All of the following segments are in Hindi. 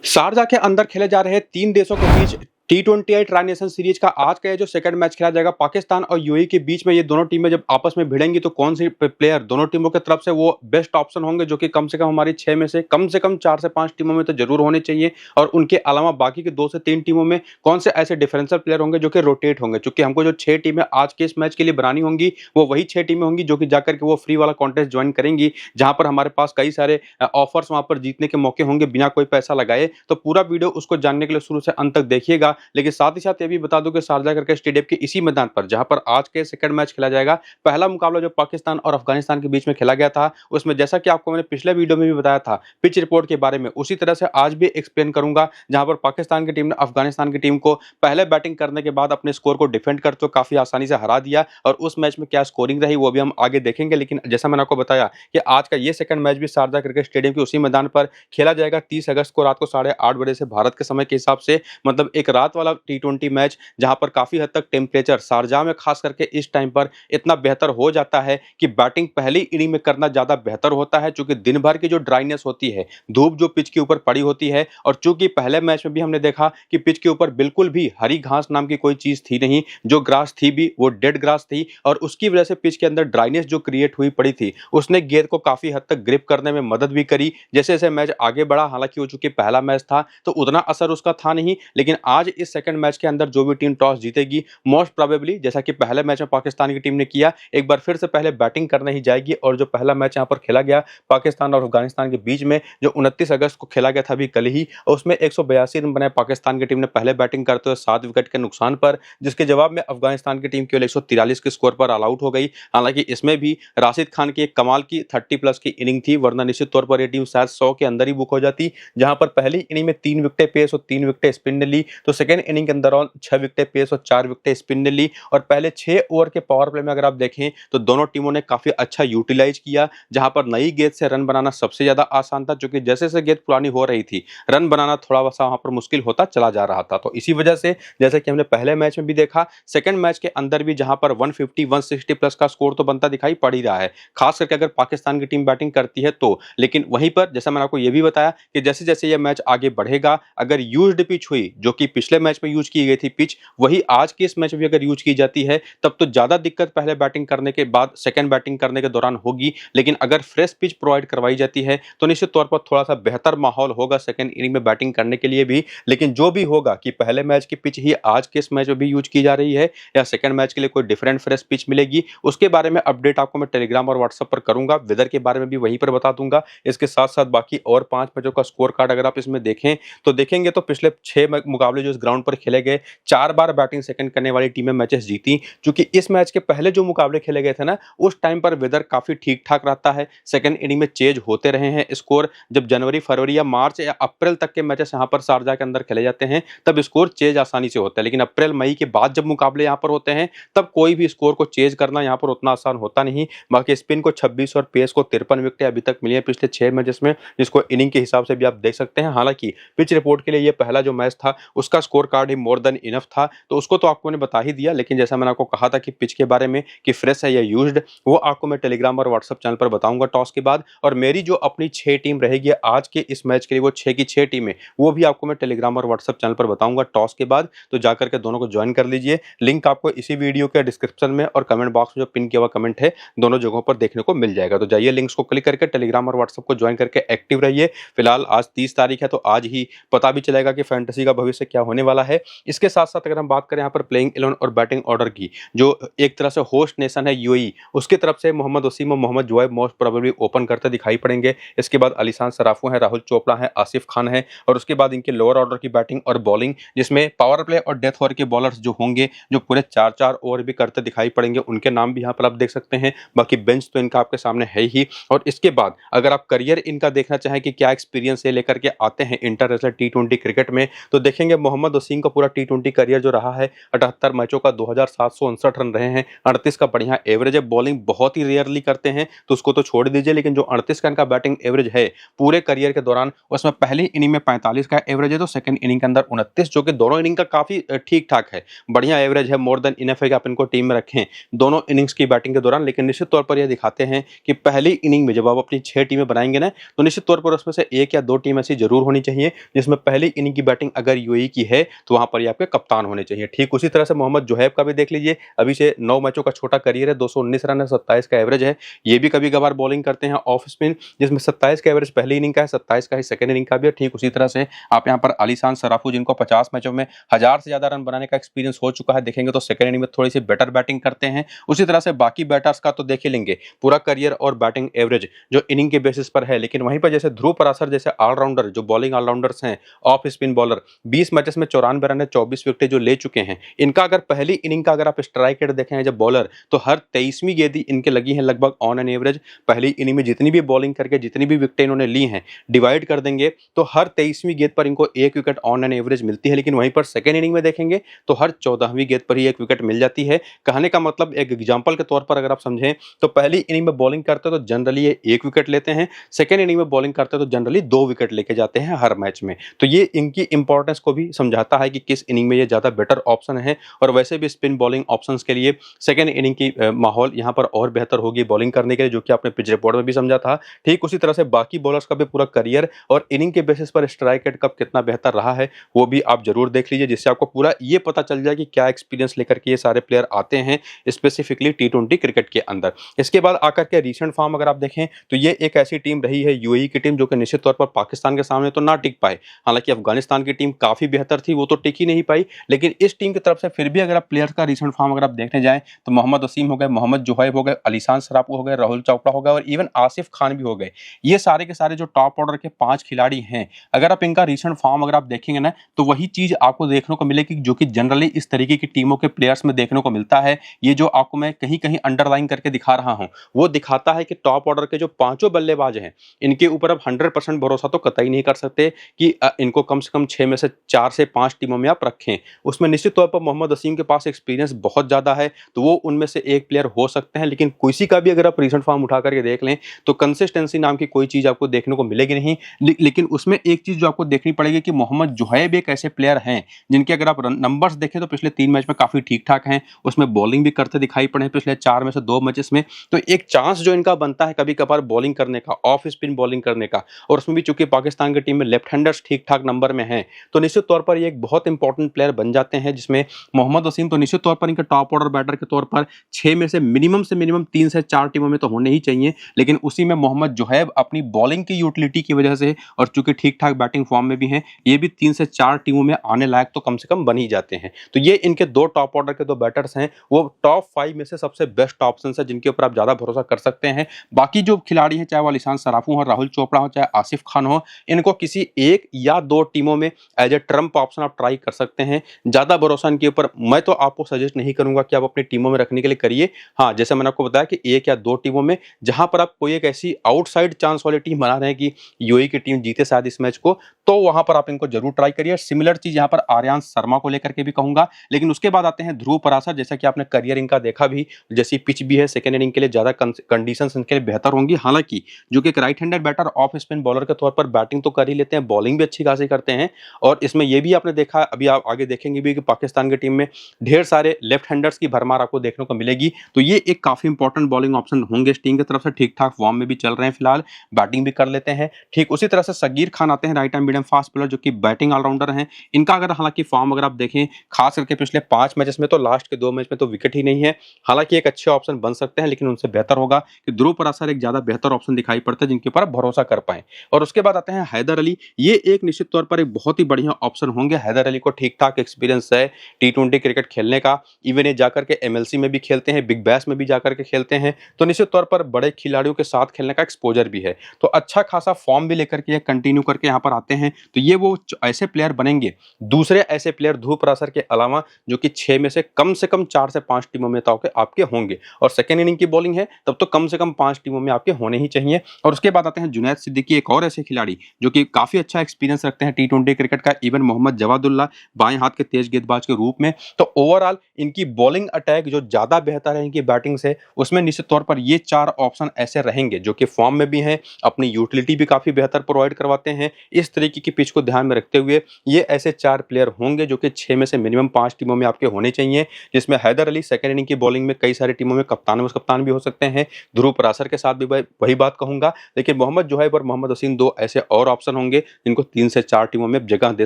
शारजा के अंदर खेले जा रहे 3 देशों के बीच T20 ट्राई नेशन सीरीज का आज का ये जो सेकंड मैच खेला जाएगा पाकिस्तान और यूएई के बीच में। ये दोनों टीमें जब आपस में भिड़ेंगी तो कौन सी प्लेयर दोनों टीमों की तरफ से वो बेस्ट ऑप्शन होंगे जो कि कम से कम हमारी 6 में से कम 4 से 5 टीमों में तो जरूर होने चाहिए। और उनके अलावा बाकी के 2 से 3 टीमों में कौन से ऐसे डिफरेंशियल प्लेयर होंगे जो कि रोटेट होंगे, क्योंकि हमको जो 6 टीमें आज के इस मैच के लिए बनानी होंगी वो वही 6 टीमें होंगी जो कि जाकर के वो फ्री वाला कॉन्टेस्ट ज्वाइन करेंगी, जहां पर हमारे पास कई सारे ऑफर्स वहां पर जीतने के मौके होंगे बिना कोई पैसा लगाए। तो पूरा वीडियो उसको जानने के लिए शुरू से अंत तक देखिएगा। लेकिन साथ ही साथ ये भी बता दूं कि शारजा करके स्टेडियम के इसी मैदान पर जहां पर आज के सेकंड मैच खेला जाएगा, पहला मुकाबला जो पाकिस्तान और अफगानिस्तान के बीच में खेला गया था उसमें जैसा कि आपको मैंने पिछले वीडियो में भी बताया था पिच रिपोर्ट के बारे में, उसी तरह से आज भी एक्सप्लेन करूंगा। जहां पर पाकिस्तान की टीम ने अफगानिस्तान की टीम को पहले बैटिंग करने के बाद अपने स्कोर को डिफेंड करते हुए काफी आसानी से हरा दिया और उस मैच में क्या स्कोरिंग रही वो भी हम आगे देखेंगे। लेकिन जैसा मैंने आपको बताया कि आज का ये सेकंड मैच भी शारजा क्रिकेट स्टेडियम के उसी मैदान पर खेला जाएगा 30 अगस्त को रात को 8:30 बजे से भारत के समय के हिसाब से, मतलब एक रात वाला T20 मैच जहां पर काफी हद तक टेम्परेचर शारजाह में खास करके इस टाइम पर इतना बेहतर हो जाता है कि बैटिंग पहली इनिंग में करना ज्यादा बेहतर होता है, क्योंकि दिन भर की जो ड्राइनेस होती है, धूप जो पिच के ऊपर पड़ी होती है, और चूंकि पहले मैच में भी हमने देखा कि पिच के ऊपर बिल्कुल भी हरी घास नाम की कोई चीज थी नहीं, जो ग्रास थी भी वो डेड ग्रास थी और उसकी वजह से पिच के अंदर ड्राइनेस जो क्रिएट हुई पड़ी थी उसने गेंद को काफी हद तक ग्रिप करने में मदद भी करी। जैसे जैसे मैच आगे बढ़ा, हालांकि वो चूंकि पहला मैच था तो उतना असर उसका था नहीं, लेकिन आज इस सेकंड मैच के अंदर जो भी टीम टॉस जीतेगी मोस्ट प्रोबेबली जैसा कि पहले मैच में पाकिस्तान की टीम ने किया, एक बार फिर से पहले बैटिंग करने ही जाएगी। और जो पहला मैच यहां पर खेला गया पाकिस्तान और अफगानिस्तान के बीच में जो 29 अगस्त को खेला गया था अभी कल ही, उसमें 182 रन बनाए पाकिस्तान की टीम ने पहले बैटिंग करते हुए 7 विकेट के नुकसान पर, जिसके जवाब में अफगानिस्तान की टीम केवल 143 के स्कोर पर ऑल आउट हो गई। हालांकि इसमें भी राशिद खान की एक कमाल की 30 प्लस की इनिंग थी, वरना निश्चित तौर पर यह टीम शायद 100 के अंदर ही बुक हो जाती। जहां पर पहली इनिंग में 3 विकेटें पेस और 3 विकेटें स्पिन ने ली, तो सेकंड इनिंग के अंदर 6 विकेटें पेस और 4 विकेटें स्पिन ने ली। और पहले 6 ओवर के पावर प्ले में अगर आप देखें तो दोनों टीमों ने काफी अच्छा यूटिलाइज किया, जहां पर नई गेंद से रन बनाना सबसे ज्यादा आसान था, क्योंकि जैसे जैसे गेंद पुरानी हो रही थी रन बनाना थोड़ा सा वहां पर मुश्किल होता चला जा रहा था। तो इसी वजह से जैसे कि हमने पहले मैच में भी देखा, सेकंड मैच के अंदर भी जहां पर 150 160 प्लस का स्कोर तो बनता दिखाई पड़ ही रहा है, खास करके अगर पाकिस्तान की टीम बैटिंग करती है तो। लेकिन वहीं पर जैसा मैंने आपको यह भी बताया कि जैसे जैसे यह मैच आगे बढ़ेगा, अगर यूज्ड पिच हुई जो कि पिछले मैच में यूज की गई थी पिच, वही आज के इस मैच में अगर यूज की जाती है तब तो ज्यादा दिक्कत पहले बैटिंग करने के बाद सेकंड बैटिंग करने के दौरान होगी। लेकिन अगर फ्रेश पिच प्रोवाइड करवाई जाती है तो निश्चित तौर पर थोड़ा सा बेहतर माहौल होगा सेकंड इनिंग में बैटिंग करने के लिए भी। लेकिन जो भी होगा कि पहले मैच की पिच ही आज के इस मैच में भी यूज की जा रही है या सेकंड मैच के लिए कोई डिफरेंट फ्रेश पिच मिलेगी, उसके बारे में अपडेट आपको मैं टेलीग्राम और व्हाट्सएप पर करूंगा। वेदर के बारे में भी वहीं पर बता दूंगा। इसके साथ साथ बाकी और 5 मैचों का स्कोर कार्ड अगर आप इसमें देखें तो देखेंगे तो पिछले 6 मुकाबले जो इस ग्राउंड पर खेले गए 4 बार बैटिंग सेकंड करने वाली टीमें मैचेस जीती। क्योंकि इस मैच के पहले जो मुकाबले खेले गए थे ना, उस टाइम पर वेदर काफी ठीक ठाक रहता है, सेकंड इनिंग में चेंज होते रहे हैं स्कोर। जब जनवरी फरवरी या मार्च या अप्रैल तक के मैचेस यहाँ पर शारजाह के अंदर खेले जाते हैं तब स्कोर चेंज आसानी से होता है, लेकिन अप्रैल मई के बाद जब मुकाबले यहाँ पर होते हैं तब कोई भी स्कोर को चेंज करना यहाँ पर उतना आसान होता नहीं। बाकी स्पिन को 26 और पेस को 53 विकेटें अभी तक मिली है पिछले 6 मैचेस में, जिसको इनिंग के हिसाब से भी आप देख सकते हैं। हालांकि पिच रिपोर्ट के लिए ये पहला जो मैच था उसका स्कोर कार्ड ही मोर देन इनफ था, तो उसको तो आपको मैंने बता ही दिया। लेकिन जैसा मैंने आपको कहा था कि पिच के बारे में कि फ्रेश है या यूज्ड, वो आपको मैं टेलीग्राम और व्हाट्सएप चैनल पर बताऊंगा टॉस के बाद। और मेरी जो अपनी 6 टीम रहेगी आज के इस मैच के लिए, वो 6 की 6 टीमें, वो भी आपको मैं टेलीग्राम और व्हाट्सएप चैनल पर बताऊंगा टॉस के बाद। तो जाकर के दोनों को ज्वाइन कर लीजिए। लिंक आपको इसी वीडियो के डिस्क्रिप्शन में और कमेंट बॉक्स में जो पिन किया हुआ कमेंट है दोनों जगहों पर देखने को मिल जाएगा। तो जाइए लिंक्स को क्लिक करके टेलीग्राम और व्हाट्सएप को ज्वाइन करके एक्टिव रहिए। फिलहाल आज 30 तारीख है तो आज ही पता भी चलेगा कि फैंटेसी का भविष्य क्या होने वाला है। इसके साथ साथ अगर हम बात करें यहाँ पर प्लेइंग 11 और बैटिंग ऑर्डर की, जो एक तरह से होस्ट नेशन है यूएई, उसकी तरफ से मोहम्मद वसीम और Mohammad Zoheb most probably open करते दिखाई पड़ेंगे। इसके बाद अलीशान सराफू है, राहुल चोपड़ा है, आसिफ खान है, और उसके बाद इनके लोअर ऑर्डर की बैटिंग और बॉलिंग, जिसमें पावर प्ले और डेथ ओवर के बॉलर्स जो होंगे जो पूरे 4-4 ओवर भी करते दिखाई पड़ेंगे, उनके नाम भी यहाँ पर आप देख सकते हैं। बाकी बेंच तो इनका आपके सामने है ही। और इसके बाद अगर आप करियर इनका देखना चाहें कि क्या एक्सपीरियंस है लेकर के आते हैं इंटरनेशनल T20 क्रिकेट में, तो देखेंगे मोहम्मद मोहम्मद वसीम का पूरा टी20 करियर जो रहा है 78 मैचों का 2759 रन रहे हैं, 38 का बढ़िया एवरेज है। बॉलिंग बहुत ही रेयरली करते हैं तो उसको तो छोड़ दीजिए, लेकिन जो 38 रन का बैटिंग एवरेज है पूरे करियर के दौरान, उसमें पहली इनिंग में 45 का एवरेज है तो सेकंड इनिंग के अंदर 29, जो कि दोनों इनिंग का काफी ठीक ठाक है, बढ़िया एवरेज है, मोर देन इनफ है कि आप इनको टीम में रखें दोनों इनिंग्स की बैटिंग के दौरान। लेकिन निश्चित तौर पर यह दिखाते हैं कि पहली इनिंग में जब आप अपनी 6 टीमें बनाएंगे ना, तो निश्चित तौर पर उसमें से 1 या 2 टीम ऐसी जरूर होनी चाहिए जिसमें पहली इनिंग की बैटिंग अगर यूएई की है तो वहां पर ये आपके कप्तान होने चाहिए। ठीक उसी तरह से मोहम्मद जोहैब का भी देख लीजिए, अभी से 9 मैचों का छोटा करियर है, 219 रन है, 27 का एवरेज है। ये भी कभी कभार बॉलिंग करते हैं ऑफ स्पिन, जिसमें 27 का एवरेज पहली इनिंग का है, 27 का ही सेकंड इनिंग का भी है। ठीक उसी तरह से आप यहाँ पर अलीशान सराफू, जिनको 50 मैचों में 1000 से ज्यादा रन बनाने का एक्सपीरियंस हो चुका है, देखेंगे तो सेकंड इनिंग में थोड़ी सी बेटर बैटिंग करते हैं। उसी तरह से बाकी बैटर्स का तो देख ही लेंगे पूरा करियर और बैटिंग एवरेज जो इनिंग के बेसिस पर है। लेकिन वहीं पर जैसे ध्रुव पराशर जैसे ऑलराउंडर, जो बॉलिंग ऑलराउंडर्स हैं, ऑफ स्पिन बॉलर, 20 मैचेस में 94 रन है, 24 विकेट जो ले चुके हैं, इनका अगर पहली इनिंग का अगर आप स्ट्राइक रेट देखें जब बॉलर, तो हर 23वीं गेंद इनके लगी है लगभग ऑन एन एवरेज। पहली इनिंग में जितनी भी बॉलिंग करके जितनी भी विकेटें इन्होंने ली हैं डिवाइड कर देंगे तो हर 23वीं गेंद पर इनको 1 विकेट ऑन एन एवरेज मिलती है। लेकिन वहीं पर सेकेंड इनिंग में देखेंगे तो हर 14वीं गेंद पर ही 1 विकेट मिल जाती है। कहने का मतलब एक एग्जाम्पल के तौर पर अगर आप समझें तो पहली इनिंग में बॉलिंग करते तो जनरली ये 1 विकेट लेते हैं, सेकेंड इनिंग में बॉलिंग करते तो जनरली 2 विकेट लेके जाते हैं हर मैच में। तो ये इनकी इंपॉर्टेंस को भी समझाता है कि किस इनिंग में ये ज्यादा बेटर ऑप्शन है। और वैसे भी स्पिन बॉलिंग ऑप्शंस के लिए सेकेंड इनिंग की माहौल यहाँ पर और बेहतर होगी बॉलिंग करने के लिए, जो कि आपने पिच रिपोर्ट में भी समझा था। ठीक उसी तरह से बाकी बॉलर्स का भी पूरा करियर और इनिंग के बेसिस पर स्ट्राइक रेट कब कितना बेहतर रहा है वो भी आप जरूर देख लीजिए, जिससे आपको पूरा ये पता चल जाए कि क्या एक्सपीरियंस लेकर के ये सारे प्लेयर आते हैं स्पेसिफिकली टी20 क्रिकेट के अंदर। इसके बाद आकर के रिसेंट फॉर्म अगर आप देखें तो ये एक ऐसी टीम रही है यूएई की टीम, जो कि निश्चित तौर पर पाकिस्तान के सामने तो ना टिक पाए। हालांकि अफगानिस्तान की टीम काफी बेहतर थी, वो तो टिक ही नहीं पाई, लेकिन इस टीम की तरफ से फिर भी अगर आप प्लेयर्स का रिसेंट फॉर्म अगर आप देखने जाएं तो मोहम्मद वसीम हो गए, मोहम्मद जोहैब हो गए, अलीशान सराफू हो गए, राहुल चोपड़ा हो गए और इवन आसिफ खान भी हो गए। ये सारे के सारे जो टॉप ऑर्डर के 5 खिलाड़ी हैं, अगर आप इनका रिसेंट फॉर्म अगर आप देखेंगे ना तो वही चीज आपको देखने को मिलेगी जो कि जनरली इस तरीके की टीमों के प्लेयर्स में देखने को मिलता है। ये जो आपको मैं कहीं कहीं अंडरलाइन करके दिखा रहा हूं वो दिखाता है कि टॉप ऑर्डर के जो 5 बल्लेबाज हैं इनके ऊपर अब 100% भरोसा तो कतई नहीं कर सकते कि इनको कम से कम 6 में से 4 से 5 टीमों में आप रखें। उसमें निश्चित तौर पर मोहम्मद वसीम के पास एक्सपीरियंस बहुत ज्यादा है तो वो उनमें से एक प्लेयर हो सकते हैं, लेकिन किसी का भी अगर आप रिसेंट फॉर्म उठा करके देख लें तो कंसिस्टेंसी नाम की कोई चीज आपको देखने को मिलेगी नहीं। लेकिन उसमें एक चीज जो आपको देखनी पड़ेगी कि मोहम्मद जोहैब एक ऐसे प्लेयर हैं जिनके अगर आप नंबर्स देखें तो पिछले 3 मैच में काफी ठीक ठाक हैं, उसमें बॉलिंग भी करते दिखाई पड़े पिछले 4 में से 2 मैचेस में। तो एक चांस जो इनका बनता है कभी कभार बॉलिंग करने का, ऑफ स्पिन बॉलिंग करने का, और उसमें भी चूंकि पाकिस्तान की टीम में लेफ्ट हैंडर्स ठीक ठाक नंबर में हैं तो निश्चित तौर पर ये एक बहुत इंपॉर्टेंट प्लेयर बन जाते हैं, जिसमें मोहम्मद वसीम तो निश्चित तौर पर इनके टॉप ऑर्डर बैटर के तौर पर 6 में से मिनिमम 3 से 4 टीमों में तो होने ही चाहिए। लेकिन उसी में मोहम्मद जोहैब अपनी बॉलिंग की यूटिलिटी की वजह से और चूंकि ठीक ठाक बैटिंग फॉर्म में भी हैं, ये भी 3 से 4 टीमों में आने लायक तो कम से कम बन ही जाते हैं। तो ये इनके 2 टॉप ऑर्डर के 2 बैटर्स हैं, वो टॉप 5 में से सबसे बेस्ट ऑप्शन है जिनके ऊपर आप ज्यादा भरोसा कर सकते हैं। बाकी जो खिलाड़ी हैं, चाहे वो अलीशान सराफू हो, राहुल चोपड़ा हो, चाहे आसिफ खान हो, इनको किसी 1 या 2 टीमों में एज ए ट्रम्प ऑप्शन आप ट्राई कर सकते हैं। ज्यादा भरोसा इनके ऊपर मैं तो आपको सजेस्ट नहीं करूंगा कि आप अपनी टीमों में रखने के लिए करिए। हाँ, जैसे मैंने आपको बताया कि 1 या 2 टीमों में जहां पर आप कोई एक ऐसी आउटसाइड चांस वाली टीम बना रहे हैं कि यूएई की टीम जीते शायद इस मैच को, तो वहां पर आप इनको जरूर ट्राई करिए। सिमिलर चीज यहां पर आर्यन शर्मा को लेकर के भी कहूंगा। लेकिन उसके बाद आते हैं ध्रुव पराशर, जैसा कि आपने करियर इनका देखा भी, जैसी पिच भी है सेकेंड इनिंग के लिए ज्यादा कंडीशंस इनके लिए बेहतर होंगी। हालांकि जो कि एक right handed batter off spin bowler के तौर पर बैटिंग तो कर ही लेते हैं, बॉलिंग भी अच्छी खासी करते हैं। और इसमें यह भी आपने देखा, अभी आप आगे देखेंगे भी कि पाकिस्तान की टीम में ढेर सारे लेफ्ट हैंडर्स की भरमार आपको देखने को मिलेगी। तो ये एक काफी इंपॉर्टेंट बॉलिंग ऑप्शन होंगे इस टीम की तरफ से। ठीक ठाक फॉर्म में भी चल रहे हैं फिलहाल, बैटिंग भी कर लेते हैं। ठीक उसी तरह से सगीर खान आते हैं, right hand medium fast bowler, जो कि बैटिंग ऑलराउंडर हैं। इनका अगर हालांकि फॉर्म अगर आप देखें खास करके पिछले 5 मैचेस में, तो लास्ट के 2 मैच में तो विकेट ही नहीं है। हालांकि एक अच्छे ऑप्शन बन सकते हैं, लेकिन उनसे बेहतर होगा कि ध्रुव पराशर एक ज्यादा बेहतर ऑप्शन दिखाई पड़ता है जिनके ऊपर आप भरोसा कर पाए। और उसके बाद आते हैं हैदर अली, ये एक निश्चित तौर पर एक बहुत ही बढ़िया ऑप्शन होंगे। हैदर अली को ठीक ठाक एक्सपीरियंस है टी20 क्रिकेट खेलने का, इवन ये जाकर के एमएलसी में भी खेलते हैं, बिग बैश में भी जाकर के खेलते हैं, तो निश्चित तौर पर बड़े खिलाड़ियों के साथ खेलने का एक्सपोजर भी है। तो अच्छा खासा फॉर्म भी लेकर के कंटिन्यू करके यहाँ पर आते हैं। तो ये वो ऐसे प्लेयर बनेंगे, दूसरे ऐसे प्लेयर ध्रुव पराशर के अलावा, जो कि 6 में से कम 4 से 5 टीमों में तो आपके होंगे। और सेकेंड इनिंग की बॉलिंग है तब तो कम से कम 5 टीमों में आपके होने ही चाहिए। और उसके बाद आते हैं जुनैद सिद्दीकी, एक और ऐसे खिलाड़ी जो कि काफी अच्छा एक्सपीरियंस रखते हैं टी20 क्रिकेट का। इवन मोहम्मद मोहम्मद जवादुल्ला बाएं हाथ के तेज गेंदबाज के रूप में। तो ओवरऑल इनकी बॉलिंग अटैक जो ज़्यादा बेहतर है इनकी बैटिंग से, उसमें निश्चित तौर पर ये 4 ऑप्शन ऐसे रहेंगे जो कि फॉर्म में भी हैं, अपनी यूटिलिटी भी काफ़ी बेहतर प्रोवाइड करवाते हैं। इस तरीके की पिच को ध्यान में रखते हुए ये ऐसे 4 प्लेयर होंगे जो कि 6 में से मिनिमम 5 टीमों में आपके होने चाहिए, जिसमें हैदर अली सेकंड इनिंग की बॉलिंग में कई सारी टीमों में कप्तान भी हो सकते हैं। ध्रुव पराशर के साथ भी वही बात कहूंगा, लेकिन मोहम्मद जोहैब और मोहम्मद वसीम 2 ऐसे और ऑप्शन होंगे जिनको 3 से 4 टीमों में जगह दे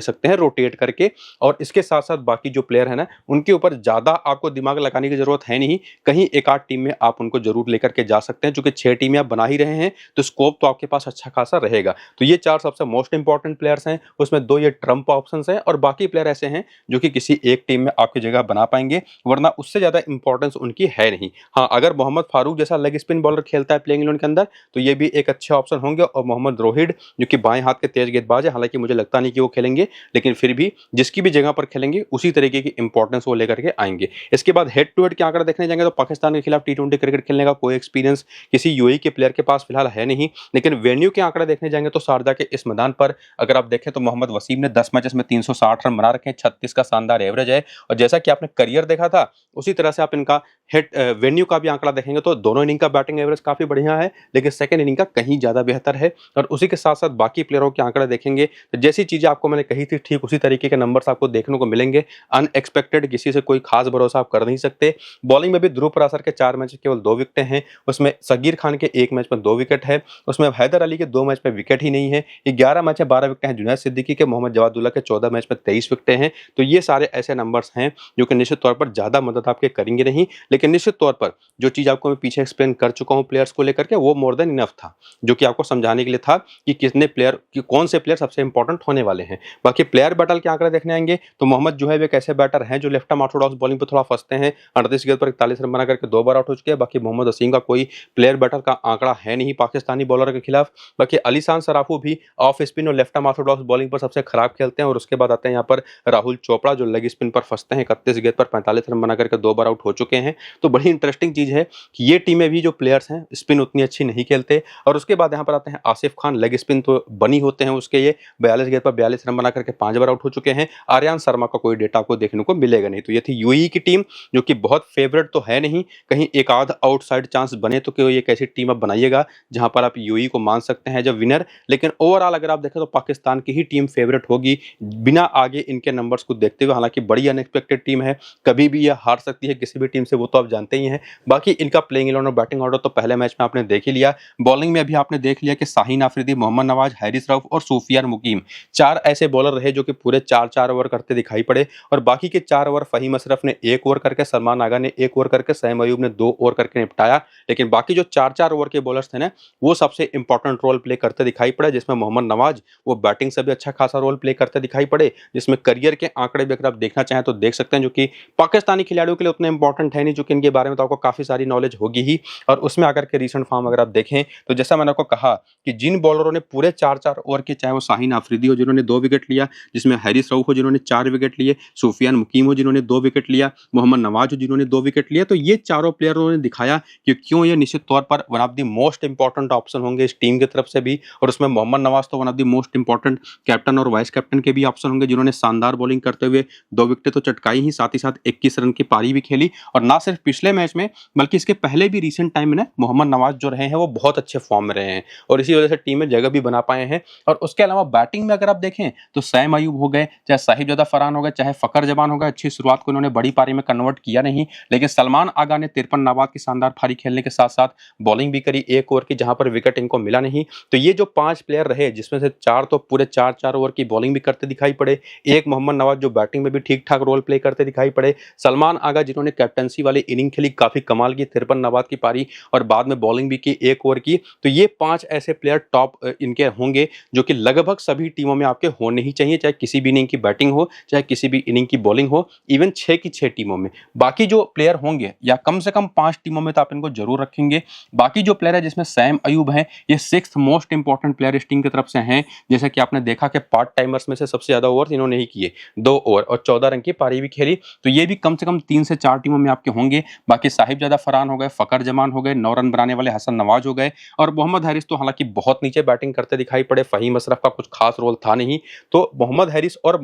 सकते हैं रोटेट करके। और इसके साथ साथ बाकी जो प्लेयर है ना, उनके ऊपर ज़्यादा आपको दिमाग लगाने की जरूरत है नहीं, कहीं एक आध टीम में आप उनको जरूर लेकर के जा सकते हैं। चूंकि 6 टीमें आप बना ही रहे हैं तो स्कोप तो आपके पास अच्छा खासा रहेगा। तो ये 4 सबसे मोस्ट इंपॉर्टेंट प्लेयर्स हैं, उसमें 2 ये ट्रम्प ऑप्शन हैं और बाकी प्लेयर ऐसे हैं जो कि किसी एक टीम में आपकी जगह बना पाएंगे, वरना उससे ज्यादा इंपॉर्टेंस उनकी है नहीं। हाँ, अगर मोहम्मद फारूक जैसा लेग स्पिन बॉलर खेलता है प्लेइंग 11 के अंदर तो ये भी एक अच्छे ऑप्शन होंगे। और मोहम्मद रोहिड जो कि बाएं हाथ के तेज गेंदबाज है, हालांकि मुझे लगता नहीं कि वो खेलेंगे, लेकिन फिर भी जिसकी भी जगह पर खेलेंगे उसी तरीके की इंपॉर्टेंस वो लेकर के आएंगे। इसके बाद हेड टू हेड के आंकड़े देखने जाएंगे तो पाकिस्तान के खिलाफ T20 क्रिकेट खेलने का कोई एक्सपीरियंस किसी यूएई के प्लेयर के पास फिलहाल है नहीं, लेकिन वेन्यू के आंकड़े देखने जाएंगे तो शारजा के इस मैदान पर अगर आप देखें तो मोहम्मद वसीम ने 10 मैचेस में 360 रन बना रखे हैं, 36 का शानदार एवरेज है। और जैसा कि आपने करियर देखा था उसी तरह से आप इनका हेड वेन्यू का भी आंकड़ा देखेंगे तो दोनों इनिंग का बैटिंग एवरेज काफी बढ़िया है, लेकिन सेकंड इनिंग का कहीं ज्यादा बेहतर है। और उसी के साथ साथ बाकी प्लेयरों के आंकड़े देखेंगे तो जैसी चीजें आपको मैंने कही थी ठीक उसी तरीके के नंबर्स आपको देखने को मिलेंगे। अनएक्सपेक्टेड किसी से कोई खास भरोसा आप कर नहीं सकते। बॉलिंग में भी ध्रुव पराशर के 4 मैच केवल 2 विकेटें हैं, उसमें सगीर खान के 1 मैच में 2 विकेट है, उसमें हैदर अली के 2 मैच में विकेट ही नहीं है। 11 मैच में 12 विकेट हैं जुनैद सिद्दीकी के, मोहम्मद जवादुल्ला के 14 मैच में 23 विकेटें हैं। तो ये सारे ऐसे नंबर्स हैं जो कि निश्चित तौर पर ज्यादा मदद आपके करेंगे नहीं, लेकिन निश्चित तौर पर जो चीज आपको मैं पीछे एक्सप्लेन कर चुका हूं प्लेयर्स को लेकर के, वो मोर देन इनफ था, जो कि आपको समझाने के लिए था कि कितने प्लेयर कि कौन से प्लेयर सबसे इंपॉर्टेंट होने वाले हैं। बाकी प्लेयर बैटल के आंकड़े देखने आएंगे तो मोहम्मद जोहैब एक ऐसे बैटर हैं जो लेफ्ट आर्म ऑर्थोडॉक्स बॉलिंग पर थोड़ा फंसते हैं, 38 गेंद पर 41 रन बना करके 2 बार आउट हो चुके हैं। बाकी मोहम्मद वसीम का कोई प्लेयर बैटल का आंकड़ा है नहीं पाकिस्तानी बॉलर के खिलाफ। बाकी अलीशान सराफू भी ऑफ स्पिन और लेफ्ट आर्म ऑर्थोडॉक्स बॉलिंग पर सबसे खराब खेलते हैं। और उसके बाद आते हैं यहाँ पर राहुल चोपड़ा जो लेग स्पिन पर फंसते हैं, 31 गेंद पर 45 रन बना करके 2 बार आउट हो चुके हैं। तो बड़ी इंटरेस्टिंग चीज है कि ये टीमें भी जो प्लेयर्स हैं स्पिन उतनी अच्छी नहीं खेलते। और उसके बाद यहाँ पर आते हैं आसिफ खान, लेग स्पिन तो बनी होते हैं उसके, ये 42 गेंद पर 42 रन बना करके 5 बार आउट हो चुके हैं। आर्यन शर्मा का कोई डेटा आपको देखने को मिलेगा नहीं। तो ये थी यूएई की टीम जो कि बहुत फेवरेट तो है नहीं, कहीं एक आध आउटसाइड चांस बने तो कोई एक ऐसी टीम आप बनाइएगा जहां पर आप यूएई को मान सकते हैं जब विनर। लेकिन ओवरऑल अगर आप देखें तो पाकिस्तान की ही टीम फेवरेट होगी बिना आगे इनके नंबर्स को देखते हुए। हालांकि बड़ी अनएक्सपेक्टेड टीम है, कभी भी यह हार सकती है किसी भी टीम से, वो तो आप जानते ही हैं। बाकी इनका प्लेइंग 11 और बैटिंग ऑर्डर तो पहले मैच में आपने देख ही लिया। बॉलिंग में अभी आपने देख लिया कि शाहीन आफरीदी, मोहम्मद नवाज, हैरिस रऊफ और सूफियान मुकीम 4 ऐसे बॉलर रहे जो कि पूरे 4-4 ओवर करते दिखाई पड़े। और बाकी के 4 ओवर फहीम अशरफ ने 1 ओवर करके, सलमान आगा ने 1 ओवर करके, सैम अयूब ने 2 ओवर करके निपटाया। लेकिन बाकी जो 4-4 ओवर के बॉलर्स थे ना, वो सबसे इंपॉर्टेंट रोल प्ले करते दिखाई पड़े, जिसमें मोहम्मद नवाज वो बैटिंग से भी अच्छा खासा रोल प्ले करते दिखाई पड़े, जिसमें करियर के आंकड़े भी अगर आप देखना चाहें तो देख सकते हैं, जो कि पाकिस्तानी खिलाड़ियों के लिए उतने इंपॉर्टेंट है नहीं, जो कि इनके बारे में तो आपको काफी सारी नॉलेज होगी ही। और उसमें आकर के रिसेंट फॉर्म अगर आप देखें तो जैसा मैंने आपको कहा कि जिन बॉलरों ने पूरे 4-4 ओवर के, चाहे वो शाहीन आफरीदी हो जिन्होंने 2 विकेट लिया, जिसमें हैरिस रऊफ हो जिन्होंने 4 विकेट लिए, सूफियान मुकीम हो जिन्होंने 2 विकेट लिया, मोहम्मद नवाज हो जिन्होंने 2 विकेट लिया, तो ये चारों प्लेयरों ने दिखाया कि क्यों ये निश्चित तौर पर one of the most important option होंगे इस टीम की तरफ से भी। और उसमें मोहम्मद नवाज तो one of the most important captain और वाइस कैप्टन के भी ऑप्शन होंगे, जिन्होंने शानदार बॉलिंग करते हुए 2 विकेट तो चटकाई ही, साथ ही साथ 21 रन की पारी भी खेली। और ना सिर्फ पिछले मैच में बल्कि इसके पहले भी रिसेंट टाइम में ना मोहम्मद नवाज जो रहे हैं वो बहुत अच्छे फॉर्म में रहे हैं और इसी वजह से टीम में जगह भी बना पाए हैं। और उसके अलावा बैटिंग में अगर आप देखें तो सैम अयूब हो गए, चाहे साहिबजादा फरहान हो गए, चाहे फकर जमान हो गए, अच्छी शुरुआत को इन्होंने बड़ी पारी में कन्वर्ट किया नहीं। लेकिन सलमान आगा ने 53 नाबाद की शानदार पारी खेलने के साथ साथ बॉलिंग भी करी 1 ओवर की, जहां पर विकेट इनको मिला नहीं। तो ये जो 5 प्लेयर रहे, जिसमें से 4 तो पूरे 4-4 ओवर की बॉलिंग भी करते दिखाई पड़े, एक मोहम्मद नवाज जो बैटिंग में भी ठीक ठाक रोल प्ले करते दिखाई पड़े, सलमान आगा जिन्होंने कैप्टनसी वाली इनिंग खेली, काफी कमाल की 53 नाबाद की पारी और बाद में बॉलिंग भी की 1 ओवर की। तो ये 5 ऐसे प्लेयर टॉप इनके होंगे जो कि लगभग सभी टीमों में आपके होने ही चाहिए, चाहे किसी भी इनिंग की बैटिंग हो, चाहे किसी भी इनिंग की बॉलिंग हो, इवन 6 की 6 टीमों में। बाकी जो प्लेयर होंगे या कम से कम 5 टीमों में तो आप इनको जरूर रखेंगे। बाकी जो प्लेयर है जिसमें सैम अयूब है, ये 6th मोस्ट इंपॉर्टेंट प्लेयर इस टीम की तरफ से हैं। जैसे कि आपने देखा कि पार्ट टाइमर्स में से सबसे ज्यादा ओवर इन्होंने ही किए, 2 ओवर और 14 रन की पारी भी खेली। तो ये भी कम से कम 3 से 4 टीमों में आपके होंगे। बाकी साहिबजादा फरहान हो गए, फकर जमान हो गए, 9 रन बनाने वाले हसन नवाज हो गए और मोहम्मद हैरिस तो हालांकि बहुत नीचे बैटिंग करते दिखाई पड़े, फहीम अशरफ का कुछ खास रोल था नहीं। तो मोहम्मद हैरिस और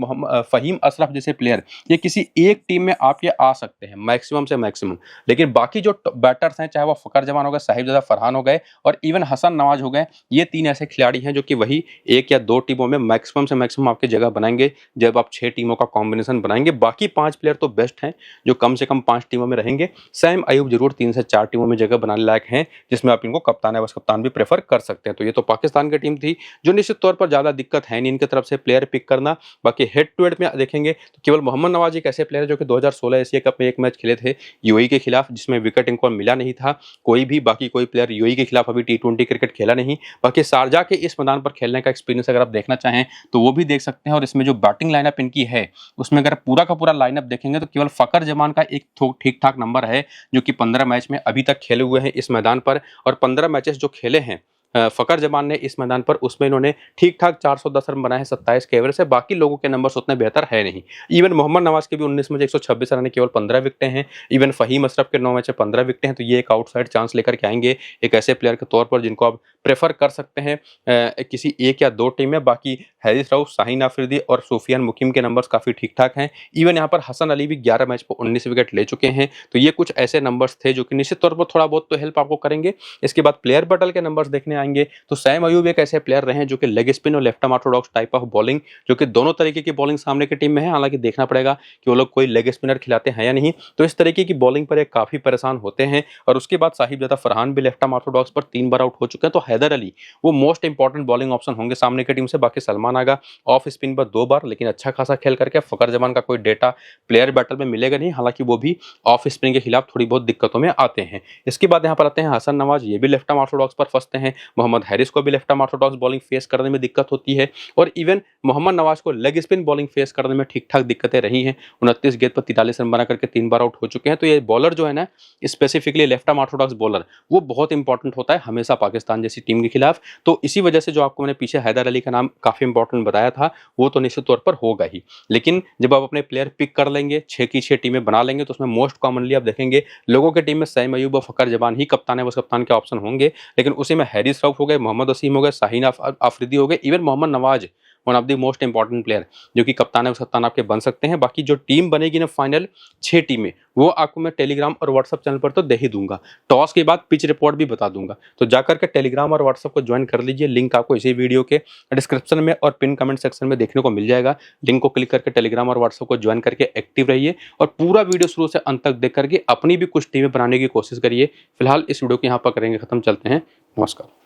फ़हीम अशरफ जैसे प्लेयर ये किसी एक टीम में आपके आ सकते हैं मैक्सिमम से मैक्सिमम, लेकिन बाकी जो बैटर्स हैं चाहे वो फ़खर जमान हो गए, साहिबजादा फरहान हो गए और इवन हसन नवाज हो गए, ये 3 ऐसे खिलाड़ी हैं जो कि वही 1 या 2 टीमों में मैक्सिमम से मैक्सिमम आपकी जगह बनाएंगे जब आप 6 टीमों का कॉम्बिनेशन बनाएंगे। बाकी 5 प्लेयर तो बेस्ट हैं जो कम से कम 5 टीमों में रहेंगे। सैम अयूब जरूर 3 से 4 टीमों में जगह बनाने लायक हैं जिसमें आप इनको कप्तान या वाइस कप्तान भी प्रेफर कर सकते हैं। तो ये तो पाकिस्तान की टीम थी जो निश्चित तौर पर ज़्यादा दिक्कत है नहीं इनकी तरफ से प्लेयर पिक करना। बाकी हेड टू हेड में देखेंगे तो केवल मोहम्मद नवाज एक ऐसे प्लेयर जो कि 2016 एशिया कप में एक मैच खेले थे यूएई के खिलाफ जिसमें विकेट इनको मिला नहीं था कोई भी, बाकी कोई प्लेयर यूएई के खिलाफ अभी T20 क्रिकेट खेला नहीं। बाकी शारजा के इस मैदान पर खेलने का एक्सपीरियंस अगर आप देखना चाहें तो वो भी देख सकते हैं और इसमें जो बैटिंग लाइनअप इनकी है उसमें अगर पूरा का पूरा लाइनअप देखेंगे तो केवल फ़खर जमान का एक ठीक ठाक नंबर है जो कि 15 मैच में अभी तक खेले हुए हैं इस मैदान पर, और 15 मैचेस जो खेले हैं फ़खर जमान ने इस मैदान पर उसमें इन्होंने ठीक ठाक 410 रन बनाए हैं 27 के एवरेज से। बाकी लोगों के नंबर्स उतने बेहतर है नहीं। इवन मोहम्मद नवाज के भी 19 में 126 रन केवल 15 विकेटें हैं। इवन फ़हीम अशरफ के 9 मैच में 15 विकेटें हैं। तो ये एक आउटसाइड चांस लेकर के आएंगे एक ऐसे प्लेयर के तौर पर जिनको आप प्रेफर कर सकते हैं किसी 1 या 2 टीम में। बाकी हैरिस राउफ, शाहीन आफरीदी और सूफियान मुकीम के नंबर्स काफ़ी ठीक ठाक हैं। इवन यहाँ पर हसन अली भी 11 मैच पर 19 विकेट ले चुके हैं। तो ये कुछ ऐसे नंबर्स थे जो कि निश्चित तौर पर थोड़ा बहुत तो हेल्प आपको करेंगे। इसके बाद प्लेयर बटल के नंबर्स देखने आएंगे तो सैम अयूब एक ऐसे प्लेयर रहे हैं जो कि लेग स्पिन और left arm Orthodox type of bowling जो कि दोनों तरीके की बॉलिंग सामने की टीम में है। हालांकि देखना पड़ेगा कि वो लोग कोई लेग स्पिनर खिलाते हैं या नहीं। तो इस तरीके की बॉलिंग पर एक काफ़ी परेशान होते हैं। और उसके बाद साहिबजादा फरहान भी लेफ्ट आर्म ऑर्थोडॉक्स पर 3 बार आउट हो चुके हैं। तो हैदर अली वो मोस्ट इंपॉर्टेंट बॉलिंग ऑप्शन होंगे सामने की टीम से। बाकी सलमान आगा ऑफ स्पिन पर 2 बार लेकिन अच्छा खासा खेल करके फ़खर जमान का कोई डेटा प्लेयर बैटल में मिलेगा नहीं, हालांकि वो भी ऑफ स्पिन के खिलाफ थोड़ी बहुत दिक्कतों में आते हैं। इसके बाद यहाँ पर आते हैं हसन नवाज, ये भी लेफ्ट आर्म ऑर्थोडॉक्स पर फंसते हैं। मोहम्मद हैरिस को भी left arm Orthodox bowling face करने में दिक्कत होती है और इवन मोहम्मद नवाज को लेग स्पिन बॉलिंग फेस करने में ठीक ठाक दिक्कतें रही हैं। 29 गेंद पर 43 रन बना करके 3 बार आउट हो चुके हैं। तो ये बॉलर जो है ना specifically left arm Orthodox bowler वो बहुत इंपॉर्टेंट होता है हमेशा पाकिस्तान जैसी टीम के खिलाफ। तो इसी वजह से जो आपको मैंने पीछे हैदर अली का नाम काफ़ी इंपॉर्टेंट बताया था वो तो निश्चित तौर पर होगा ही। लेकिन जब आप अपने प्लेयर पिक कर लेंगे 6 की 6 टीमें बना लेंगे तो उसमें मोस्ट कॉमनली आप देखेंगे लोगों की टीम में सैम अयूब और फ़खर जमान ही कप्तान है, बस कप्तान के ऑप्शन होंगे। लेकिन उसी में हैरिस राउफ हो गए, मोहम्मद वसीम हो गए, शाहीन आफरीदी हो गए, even Mohammad Nawaz one of the most important player जो कि कप्तान और कप्तान आपके बन सकते हैं। बाकी जो टीम बनेगी ना फाइनल 6 टीमें वो आपको मैं टेलीग्राम और व्हाट्सअप चैनल पर तो दे ही दूंगा। टॉस के बाद पिच रिपोर्ट भी बता दूंगा। तो जाकर के टेलीग्राम और व्हाट्सअप को ज्वाइन कर लीजिए। लिंक आपको इसी वीडियो के डिस्क्रिप्शन में और पिन कमेंट सेक्शन में देखने को मिल जाएगा। लिंक को क्लिक करके टेलीग्राम और व्हाट्सअप को ज्वाइन करके एक्टिव रहिए और पूरा वीडियो शुरू से अंत तक देख करके अपनी भी कुछ टीमें बनाने की कोशिश करिए। फिलहाल इस वीडियो को यहाँ पर करेंगे खत्म, चलते हैं, नमस्कार।